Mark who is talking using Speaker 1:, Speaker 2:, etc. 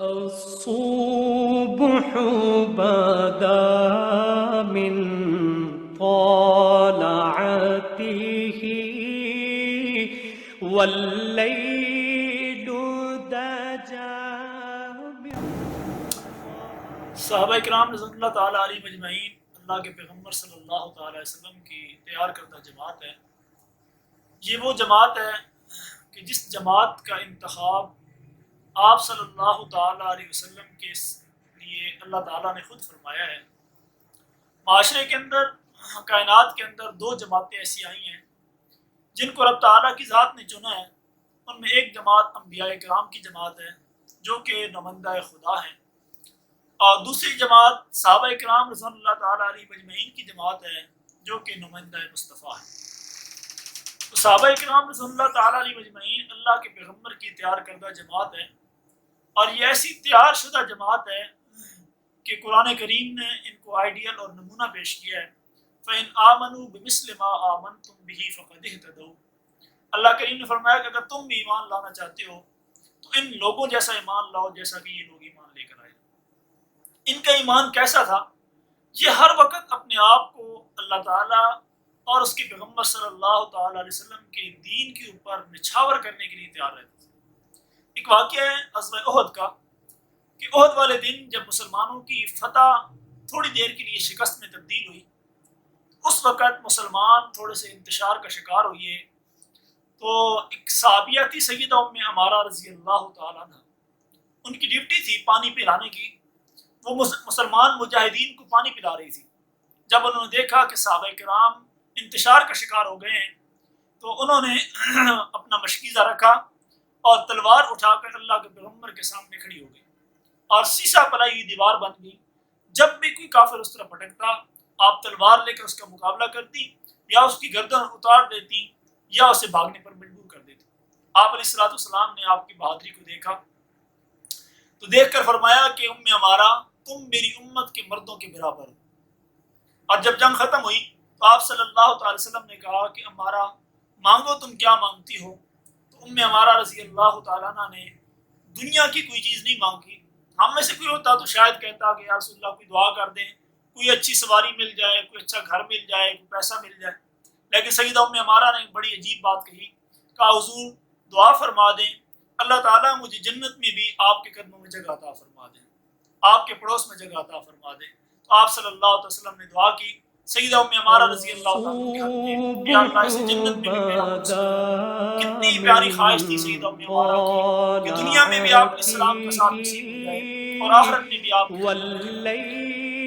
Speaker 1: الصبح بدا من طلعته والليل دجى.
Speaker 2: صحابہ کرام رضوان اللہ تعالیٰ علیہ مجمعین اللہ کے پیغمبر صلی اللہ تعالیٰ علیہ وسلم کی تیار کردہ جماعت ہے. یہ وہ جماعت ہے کہ جس جماعت کا انتخاب آپ صلی اللہ تعالیٰ علیہ وسلم کے لیے اللہ تعالیٰ نے خود فرمایا ہے. معاشرے کے اندر، کائنات کے اندر دو جماعتیں ایسی آئی ہیں جن کو رب تعالیٰ کی ذات نے چنا ہے. ان میں ایک جماعت انبیاء کرام کی جماعت ہے جو کہ نمائندہ خدا ہیں، اور دوسری جماعت صحابہ کرام رضوان اللہ تعالیٰ علیہ مجمعین کی جماعت ہے جو کہ نمائندہ مصطفیٰ ہے. تو صحابہ کرام رضوان اللہ تعالیٰ علیہ مجمعین اللہ کے پیغمبر کی تیار کردہ جماعت ہے، اور یہ ایسی تیار شدہ جماعت ہے کہ قرآن کریم نے ان کو آئیڈیل اور نمونہ پیش کیا ہے. فَإِنْ آمَنُوا بِمِثْلِ مَا آمَنْتُمْ بِهِ فَقَدِ اهْتَدَوْا. اللہ کریم نے فرمایا کہ اگر تم بھی ایمان لانا چاہتے ہو تو ان لوگوں جیسا ایمان لاؤ جیسا کہ یہ لوگ ایمان لے کر آئے. ان کا ایمان کیسا تھا؟ یہ ہر وقت اپنے آپ کو اللہ تعالیٰ اور اس کے پیغمبر صلی اللہ تعالیٰ علیہ وسلم کے دین کے اوپر نچھاور کرنے کے لیے تیار رہتے تھے. ایک واقعہ ہے غزوہ احد کا کہ احد والے دن جب مسلمانوں کی فتح تھوڑی دیر کے لیے شکست میں تبدیل ہوئی، اس وقت مسلمان تھوڑے سے انتشار کا شکار ہوئے. تو ایک صحابیہ تھی سیدہ ام عمارہ رضی اللہ تعالیٰ عنہ، ان کی ڈیوٹی تھی پانی پلانے کی. وہ مسلمان مجاہدین کو پانی پلا رہی تھی. جب انہوں نے دیکھا کہ صحابہ کرام انتشار کا شکار ہو گئے ہیں تو انہوں نے اپنا مشکیزہ رکھا اور تلوار اٹھا کر اللہ کے پیغمبر کے سامنے کھڑی ہو گئی، اور سیسا پلائی ہوئی دیوار بن گئی. جب بھی کوئی کافر اس طرح پھٹکتا آپ تلوار لے کر اس کا مقابلہ کرتی، یا اس کی گردن اتار دیتی یا اسے بھاگنے پر مجبور کر دیتی. آپ علیہ الصلوۃ والسلام نے آپ کی بہادری کو دیکھا تو دیکھ کر فرمایا کہ ام عمارہ تم میری امت کے مردوں کے برابر ہو. اور جب جنگ ختم ہوئی تو آپ صلی اللہ تعالی وسلم نے کہا کہ عمارہ مانگو تم کیا مانگتی ہو. تو ام عمارہ رضی اللہ تعالیٰ عنہ نے دنیا کی کوئی چیز نہیں مانگی. ہم میں سے کوئی ہوتا تو شاید کہتا کہ یا رسول اللہ کوئی دعا کر دیں، کوئی اچھی سواری مل جائے، کوئی اچھا گھر مل جائے، کوئی پیسہ مل جائے. لیکن سیدہ ام عمارہ نے بڑی عجیب بات کہی، کہا حضور دعا فرما دیں اللہ تعالیٰ مجھے جنت میں بھی آپ کے قدموں میں جگہ عطا فرما دیں، آپ کے پڑوس میں جگہ عطا فرما دیں. تو آپ صلی اللہ علیہ وسلم نے دعا کی. سیدہ ام عمارہ رضی اللہ تعالیٰ عنہ کے حق میں کہ اللہ اسے جنت میں بھی میرا منصب. کتنی پیاری خواہش تھی سیدہ ام عمارہ کی کہ دنیا میں بھی آپ علیہ السلام کا ساتھ نصیب ہو جائے اور آخرت میں بھی آپ کی خدمت کریں.